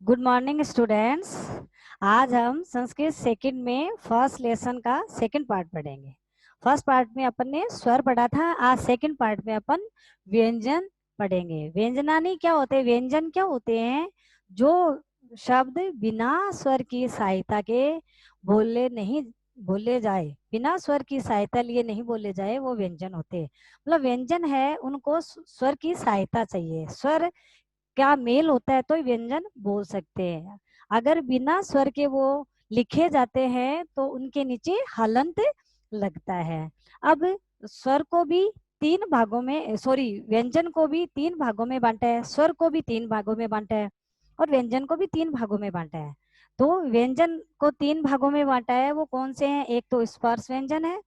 Good morning students. आज हम Sanskrit second में फर्स्ट लेसन का सेकंड पार्ट पढ़ेंगे। फर्स्ट पार्ट में अपन ने स्वर पढ़ा था, आज सेकंड पार्ट में अपन व्यंजन पढ़ेंगे। व्यंजनानी क्या होते हैं? व्यंजन क्या होते हैं? जो शब्द बिना स्वर की सहायता के बोले जाए, बिना स्वर की सहायता लिए नहीं बोले जाए, वो व्यंजन होते हैं। मतलब व्यंजन है, उनको स्वर की सहायता चाहिए, स्वर क्या मेल होता है तो व्यंजन बोल सकते हैं। अगर बिना स्वर के वो लिखे जाते हैं तो उनके नीचे हलंत लगता है। अब स्वर को भी तीन भागों में, सॉरी, व्यंजन को भी तीन भागों में बांटा है, स्वर को भी तीन भागों में बांटा है और व्यंजन को भी तीन भागों में बांटा है। तो व्यंजन को तीन भागों में बांटा है, वो कौन से हैं? एक तो स्पर्श व्यंजन है,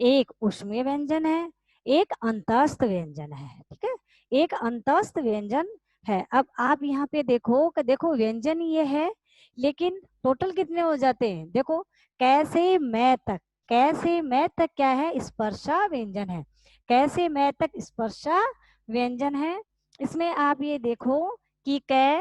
एक ऊष्मीय व्यंजन है, एक अंतस्थ व्यंजन है। ठीक है, एक अंतस्थ व्यंजन है। अब आप यहाँ पे देखो कि देखो व्यंजन ये है, लेकिन टोटल कितने हो जाते हैं? देखो, कैसे मैं तक, कैसे मैं तक क्या है? स्पर्शा व्यंजन है। कैसे मैं तक स्पर्शा व्यंजन है। इसमें आप ये देखो कि कै,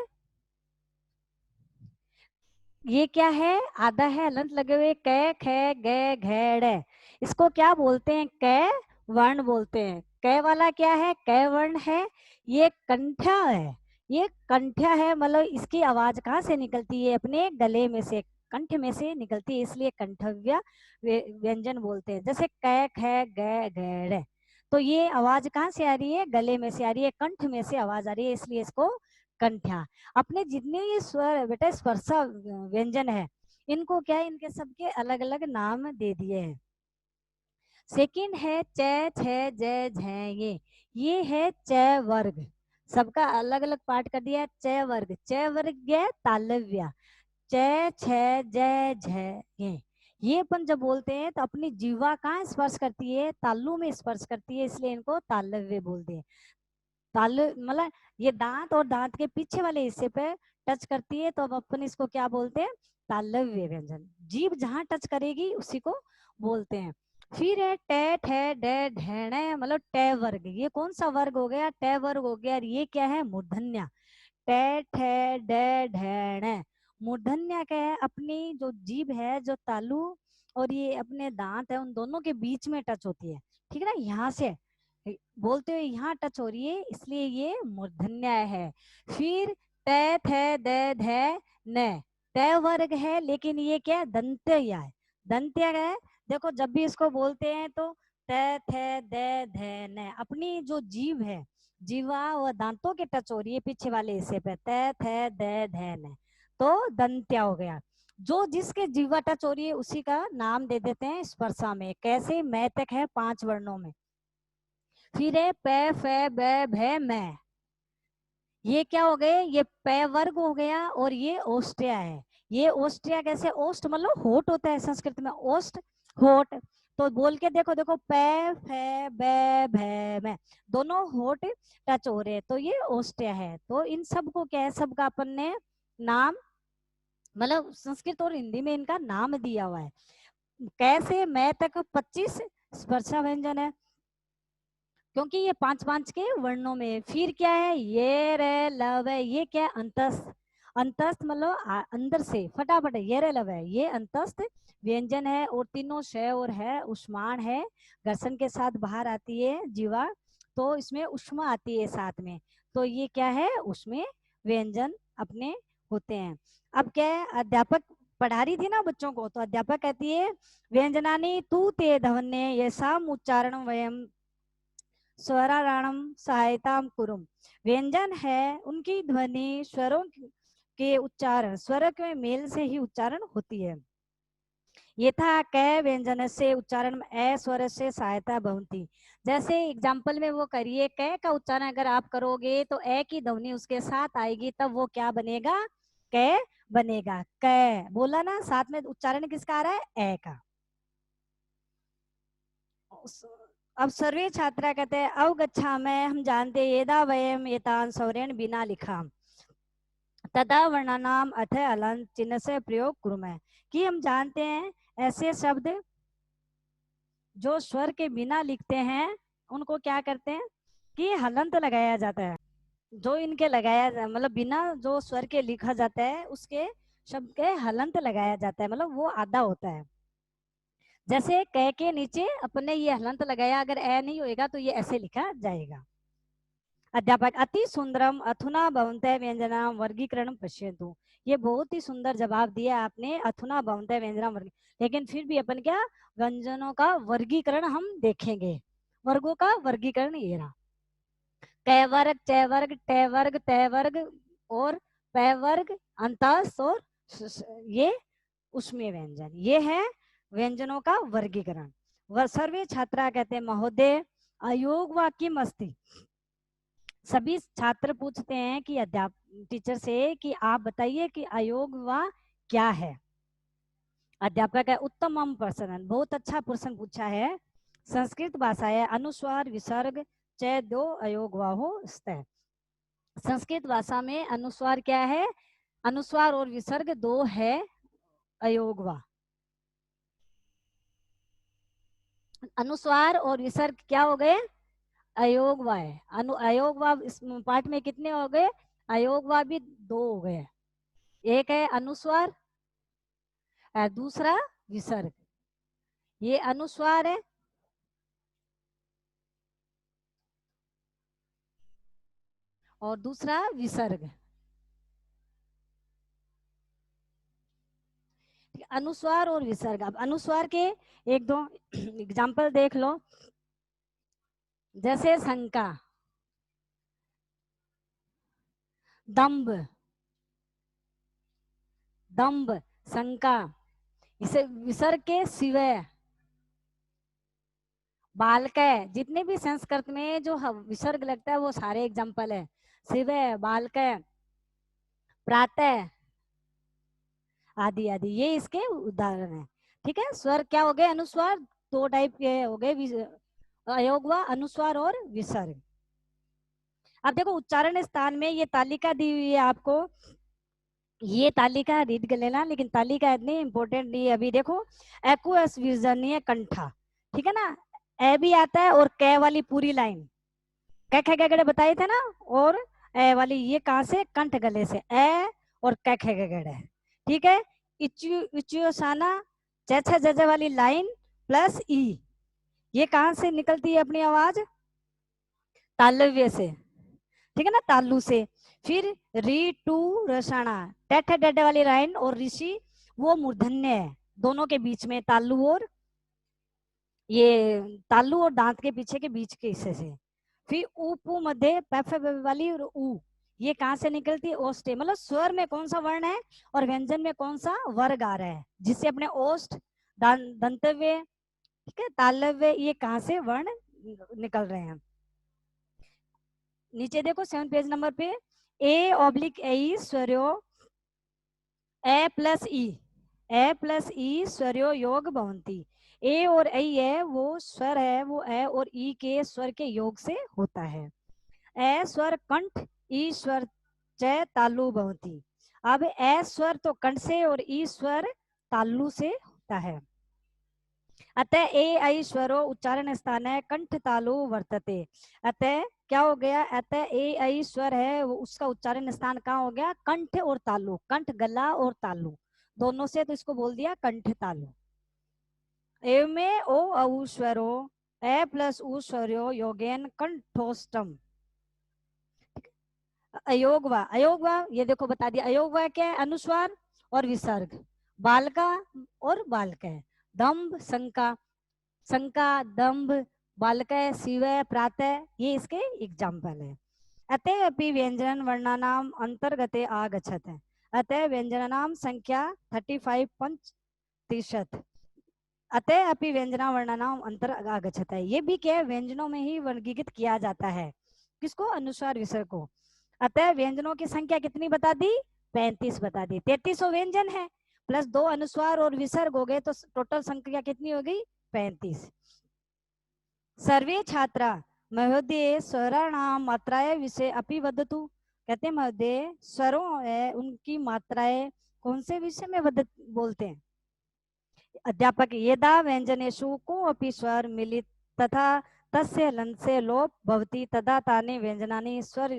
ये क्या है? आधा है हलंत लगे हुए, कै खे गे घे। इसको क्या बोलते हैं? कै वर्ण बोलते हैं। कै वाला क्या है? कै वर्ण है। ये कंठ्या है, ये कंठ्या है, मतलब इसकी आवाज कहाँ से निकलती है? अपने गले में से, कंठ में से निकलती है, इसलिए कंठव्य व्यंजन बोलते हैं। जैसे कै खे गे घे, तो ये आवाज कहाँ से आ रही है? गले में से आ रही है, कंठ में से आवाज आ रही है, इसलिए इसको कंठ्या। अपने जितने ये स्वर बेटा स्पर्शा व्यंजन है, इनको क्या है? इनके सबके अलग अलग नाम दे दिए हैं। सेकंड है च छ जय झय, ये है च वर्ग। सबका अलग अलग पार्ट कर दिया। च वर्ग, च वर्ग गया तालव्य। च छ जय झय, ये अपन जब बोलते हैं तो अपनी जीवा कहाँ स्पर्श करती है? तालु में स्पर्श करती है, इसलिए इनको तालव्य बोलते हैं। तालु मतलब ये दांत और दांत के पीछे वाले हिस्से पे टच करती है, तो अब अपन इसको क्या बोलते हैं? तालव्य व्यंजन। जीभ जहां टच करेगी उसी को बोलते हैं। फिर है टे ठे डे ढेणे, मतलब टे वर्ग। ये कौन सा वर्ग हो गया? टे वर्ग हो गया। और ये क्या है? मूर्धन्य। टे ठे डे ढेणे, मूर्धन्य क्या है? अपनी जो जीभ है, जो तालु और ये अपने दांत है, उन दोनों के बीच में टच होती है। ठीक है ना, यहाँ से बोलते हुए यहाँ टच हो रही है, इसलिए ये मूर्धन्य है। फिर तय थे दे धे न, तय वर्ग है, लेकिन ये क्या है? दंत्य है। दंत्य है। देखो जब भी इसको बोलते हैं तो तय थे दे धे न, अपनी जो जीभ है, जीवा व दांतों के टच हो रही है पीछे वाले हिस्से पे, तय थे दे धे न, तो दंत्या हो गया। जो जिसके जीवा टच हो रही है उसी का नाम दे देते हैं स्पर्शा में। कैसे? मैं तक है 5 वर्णों में। फिर है पे फे बे भे मैं, ये क्या हो गए? ये पे वर्ग हो गया और ये ओस्ट्रिया है। ये ओस्ट्रिया कैसे? ओस्ट मतलब होठ होता है संस्कृत में, ओस्ट होठ। तो बोल के देखो, देखो पे फे बे भे मैं, दोनों होठ टच हो रहे हैं, तो ये ओस्ट्रिया है। तो इन सब को क्या है? सबका अपन ने नाम, मतलब संस्कृत और हिंदी में इनका नाम दिया हुआ है। कैसे? मैं तक 25 स्पर्शा व्यंजन है, क्योंकि ये 5 5 के वर्णों में। फिर क्या है? ये रे लव है, ये क्या है? अंतस्थ। अंतस्थ मतलब अंदर से फटाफट, ये रे लव है, ये अंतस्थ व्यंजन है। और तीनों श और है उष्माण है, घर्षण के साथ बाहर आती है जीवा, तो इसमें उष्मा आती है साथ में, तो ये क्या है? उसमें व्यंजन अपने होते हैं। अब क्या है? अध्यापक पढ़ा रही थी ना बच्चों को, तो अध्यापक कहती है व्यंजनानी तू ते धवन्य ये साम उच्चारण वयम स्वराणाम सहायता कुरुम। व्यंजन है उनकी ध्वनि स्वरों के उच्चारण, स्वर के मेल से ही उच्चारण होती है। यथा कै व्यंजन से उच्चारण में ए स्वर से सहायता भवती। जैसे एग्जाम्पल में वो करिए, कै का उच्चारण अगर आप करोगे तो ए की ध्वनि उसके साथ आएगी, तब वो क्या बनेगा? कै बनेगा। कै बोला ना, साथ में उच्चारण किसका आ रहा है? ए का। अब सर्वे छात्रा कहते हैं अवगच्छा में, हम जानते यदा वयम एतान सौरेण बिना लिखा तदा वर्णानाम अथ अलंत चिन्ह से प्रयोग कुरुमः, कि हम जानते हैं ऐसे शब्द जो स्वर के बिना लिखते हैं उनको क्या करते हैं? कि हलंत लगाया जाता है। जो इनके मतलब बिना जो स्वर के लिखा जाता है उसके शब्द के हलंत लगाया जाता है, मतलब वो आधा होता है। जैसे क के नीचे अपने ये हलंत लगाया, अगर ए नहीं होएगा तो ये ऐसे लिखा जाएगा। अध्यापक अति सुंदरम अथुना भवन्ते व्यंजनाम वर्गीकरण पश्यन्तु। ये बहुत ही सुंदर जवाब दिया आपने, अथुना भवन्ते व्यंजनाम वर्ग। लेकिन फिर भी अपन क्या व्यंजनों का वर्गीकरण हम देखेंगे। वर्गों का वर्गीकरण ये रहा, क वर्ग, च वर्ग, ट वर्ग, त वर्ग और प वर्ग, अंतस और ये उष्मीय व्यंजन। ये है व्यंजनों का वर्गीकरण। सर्वे छात्रा कहते हैं महोदय अयोग व किम अस्ति। सभी छात्र पूछते हैं कि टीचर से कि आप बताइए कि अयोग व क्या है। अध्यापक है उत्तमम प्रश्न, बहुत अच्छा प्रश्न पूछा है। संस्कृत भाषा है अनुस्वार विसर्ग च दो अयोग वाहो स्तः। संस्कृत भाषा में अनुस्वार क्या है, अनुस्वार और विसर्ग दो है अयोगवा। अनुस्वार और विसर्ग क्या हो गए, अयोगवा है। अयोगवा इस पाठ में कितने हो गए, अयोगवा भी दो हो गए, एक है अनुस्वार दूसरा विसर्ग। ये अनुस्वार है और दूसरा विसर्ग। अनुस्वार और विसर्ग। अब अनुस्वार के एक दो एग्जाम्पल देख लो, जैसे शंका, दंभ, दंभ, शंका। इसे विसर्ग के सिवय, बालकय। जितने भी संस्कृत में जो विसर्ग लगता है वो सारे एग्जाम्पल है, सिवय, बालकय, प्रातः आदि आदि, ये इसके उदाहरण है। ठीक है, स्वर क्या हो गए, अनुस्वार दो टाइप के हो गए, अयोग व अनुस्वार और विसर्ग। अब देखो उच्चारण स्थान में ये तालिका दी हुई है आपको, ये तालिका रीड कर लेना, लेकिन तालिका इतनी इंपॉर्टेंट नहीं है। अभी देखो एक्वस विजनीय कंठा, ठीक है ना, ए भी आता है और क वाली पूरी लाइन, क ख गगड़े बताए थे ना, और ए वाली ये कहां से, कंठ गले से, ए और क ख गगड़े। ठीक है, इच्युसाना छ छ जज वाली लाइन प्लस ई, ये कहां से निकलती है अपनी आवाज, तालव्य से, ठीक है ना, तालु से। फिर री टू रसाना, टेठ डेड वाली लाइन और ऋषि वो मूर्धन्य है, दोनों के बीच में तालु और ये तालु और दांत के पीछे के बीच के हिस्से से। फिर ऊपू मध्य पेफ वाली और ऊ, ये कहां से निकलती है, ओष्ठ, मतलब स्वर में कौन सा वर्ण है और व्यंजन में कौन सा वर्ग आ रहा है, जिससे अपने ओष्ठ, दंतव्य, ठीक है, तालव्य, ये कहां से वर्ण निकल रहे हैं। नीचे देखो 7 पेज नंबर पे, ए ऑब्लिक ए स्वरो A plus E, A plus E स्वरो योग भवंती। ए और ऐ है वो स्वर है, वो ए और ई के स्वर के योग से होता है। ए स्वर कंठ, ई स्वर च तालु भवंती। अब ए स्वर तो कंठ से और ई स्वर तालु से होता है। अतः ए ऐ स्वरो उच्चारण स्थान है कंठ तालु वर्तते। अतः क्या हो गया, अतः ए ऐ स्वर है वो उसका उच्चारण स्थान कहाँ हो गया, कंठ और तालु, कंठ गला और तालु दोनों से, तो इसको बोल दिया कंठ तालु। ए में ओ औ स्वरो ए प्लस उ स्वरो योगेन कंठोष्टम। अयोगवा, अयोगवा ये देखो बता दिया, अयोगवा क्या है, अनुस्वार और विसर्ग, बालका और बालक है, दम्भ शंका, शंका, दंभ, बालकय, शिवय, प्रातः, ये इसके एग्जाम्पल है। अतः अपि व्यंजन वर्णानाम अंतर्गते आगच्छत है। अतः व्यंजनानाम संख्या 35 प्रतिशत। अतः अपि व्यंजना वर्णानाम अंतर आगच्छत है, ये भी क्या व्यंजनों में ही वर्गीकृत किया जाता है, किसको, अनुस्वार विसर्ग को। अतः व्यंजनों की संख्या कितनी बता दी, 35 बता दी। 33 व्यंजन है प्लस 2 अनुस्वार और विसर्ग हो गए, तो टोटल संख्या कितनी हो गई, 35। सर्वे छात्रा महोदय स्वराणाम मात्राएं विषय अपि वदतु। कहते हैं महोदय स्वरों है उनकी मात्राएं कौन से विषय में बोलते हैं। अध्यापक यदा व्यंजनेषु को अपि स्वर मिलित तथा तस्य लंसे लोप भवति तदा तानि व्यंजनानि स्वर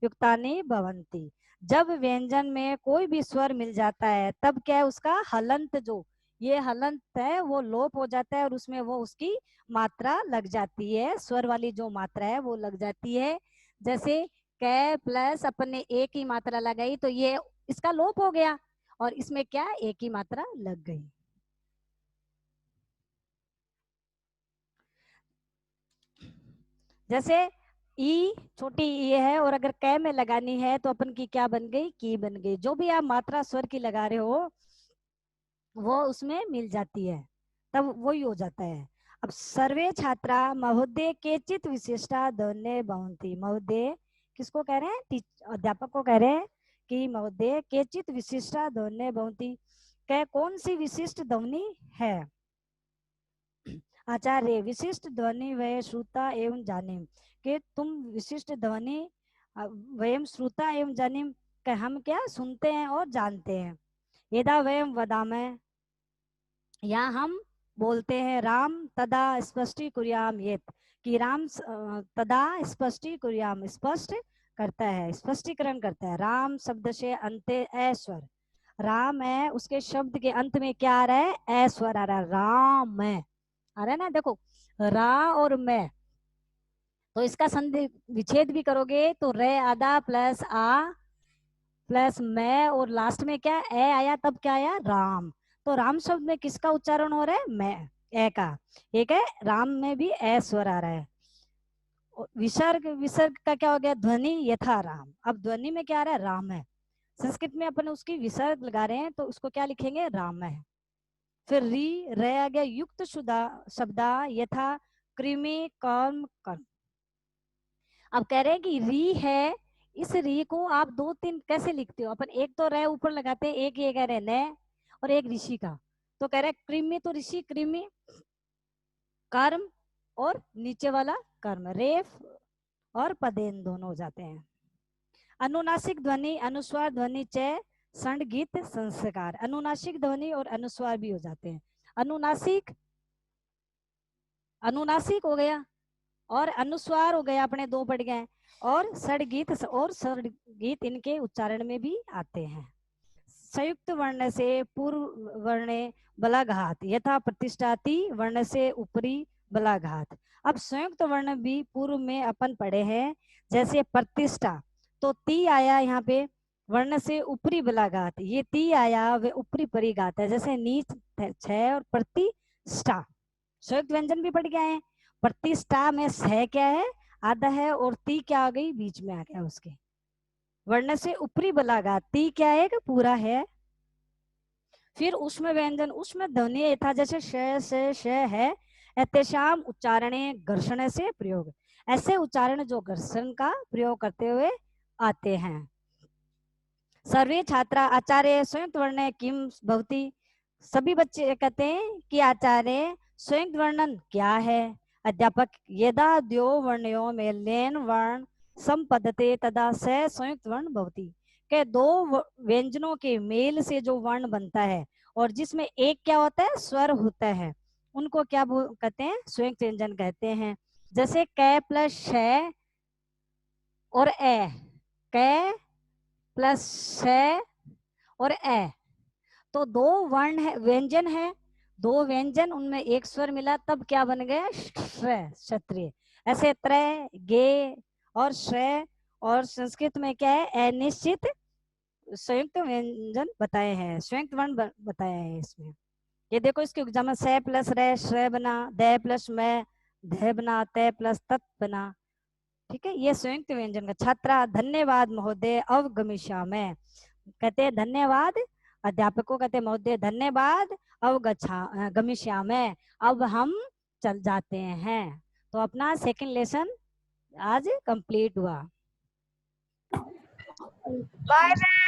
युक्तानि भवन्ति। जब व्यंजन में कोई भी स्वर मिल जाता है तब क्या है, उसका हलंत, जो ये हलंत है वो लोप हो जाता है और उसमें वो उसकी मात्रा लग जाती है, स्वर वाली जो मात्रा है वो लग जाती है। जैसे कै प्लस अपने एक ही मात्रा लगाई तो ये इसका लोप हो गया और इसमें क्या एक ही मात्रा लग गई। जैसे ई, छोटी ई है और अगर कै में लगानी है तो अपन की क्या बन गई, की बन गई। जो भी आप मात्रा स्वर की लगा रहे हो वो उसमें मिल जाती है, तब वही हो जाता है। अब सर्वे छात्रा महोदय केचित विशिष्टा ध्वनि भवन्ति। महोदय किसको कह रहे हैं, अध्यापक को कह रहे हैं कि महोदय केचित विशिष्टा ध्वनि भवन्ति, कह कौन सी विशिष्ट ध्वनि है। आचार्य विशिष्ट ध्वनि वह श्रुता एवं जानिम, कि तुम विशिष्ट ध्वनि वयम श्रुता एवं जानिम, कि हम क्या सुनते हैं और जानते हैं। यदा वयम वदामः, यहाँ हम बोलते हैं राम तदा स्पष्टी कुर्याम येत, कि राम तदा स्पष्टी कुर्याम, स्पष्ट करता है, स्पष्टीकरण करता है। राम शब्द से अंते ऐश्वर, राम है उसके शब्द के अंत में क्या आ रहा है, ऐश्वर आ रहा है, राम है आ रहा है ना। देखो रा और मैं, तो इसका संधि विच्छेद भी करोगे तो रे आधा प्लस आ प्लस मैं और लास्ट में क्या ए आया, तब क्या आया, राम। तो राम शब्द में किसका उच्चारण हो रहा है, मैं, ए का। एक है राम में भी ए स्वर आ रहा है। विसर्ग, विसर्ग का क्या हो गया, ध्वनि यथा राम। अब ध्वनि में क्या आ रहा है, राम है। संस्कृत में अपन उसकी विसर्ग लगा रहे हैं तो उसको क्या लिखेंगे, राम है। फिर री रह आ गया युक्त शुदा शब्दा यथा कृमि कर्म कर्म। अब कह रहे हैं कि री है, इस री को आप दो तीन कैसे लिखते हो, अपन एक तो रह ऊपर लगाते हैं, एक ये कह रहे हैं न, और एक ऋषि का। तो कह रहे हैं कृमि तो ऋषि, कृमि कर्म और नीचे वाला कर्म, रेफ और पदेन दोनों हो जाते हैं। अनुनासिक ध्वनि अनुस्वार ध्वनि च संगीत संस्कार, अनुनासिक ध्वनि और अनुस्वार भी हो जाते हैं। अनुनासिक, अनुनासिक हो गया और अनुस्वार हो गया, अपने दो पढ़ गए। और षडगीत और षडगीत इनके उच्चारण में भी आते हैं। संयुक्त वर्ण से पूर्व वर्ण बलाघात यथा प्रतिष्ठाति वर्ण से ऊपरी बलाघात। अब संयुक्त वर्ण भी पूर्व में अपन पढ़े हैं, जैसे प्रतिष्ठा तो ती आया यहाँ पे, वर्ण से ऊपरी बलाघात ये ती आया, वे ऊपरी परिघात है। जैसे नीच छह और प्रतिष्ठा संयुक्त व्यंजन भी पढ़ के आए हैं। प्रतिष्ठा में सह क्या है, आधा है, और ती क्या आ गई, बीच में आ गया उसके। वर्ण से ऊपरी बलाघात ती क्या है, पूरा है। फिर उसमें व्यंजन, उसमें ध्वनि था, जैसे श है, एतेषाम उच्चारणे घर्षण से प्रयोग, ऐसे उच्चारण जो घर्षण का प्रयोग करते हुए आते हैं। सर्वे छात्रा आचार्य संयुक्त वर्ण किम भवती, सभी बच्चे कहते हैं कि आचार्य संयुक्त वर्णन क्या है। अध्यापक यदा द्यो वर्णयों में लेन वर्ण संपदते तदा स संयुक्त वर्ण भवती, के दो व्यंजनों के मेल से जो वर्ण बनता है और जिसमें एक क्या होता है, स्वर होता है, उनको क्या कहते हैं, संयुक्त व्यंजन कहते हैं। जैसे कै प्लस छ और ए, कै प्लस छ और ए, तो दो वर्ण है, व्यंजन है, दो व्यंजन उनमें एक स्वर मिला तब क्या बन गया, क्षत्रिय। ऐसे त्रय गे और श्रेय, और संस्कृत में क्या है, अनिश्चित संयुक्त व्यंजन बताए हैं, संयुक्त वर्ण बताए हैं इसमें। ये देखो इसके एग्जाम, से प्लस रे श्रेय बना, दे प्लस मैं ध बना, ते प्लस तत् बना। ठीक है, ये संयुक्त व्यंजन का। छात्रा धन्यवाद महोदय अवगमिष्यामि, कहते हैं धन्यवाद, अध्यापक को कहते हैं महोदय धन्यवाद गमिष्यामि, अब हम चल जाते हैं। तो अपना सेकंड लेसन आज कंप्लीट हुआ। Bye ma'am.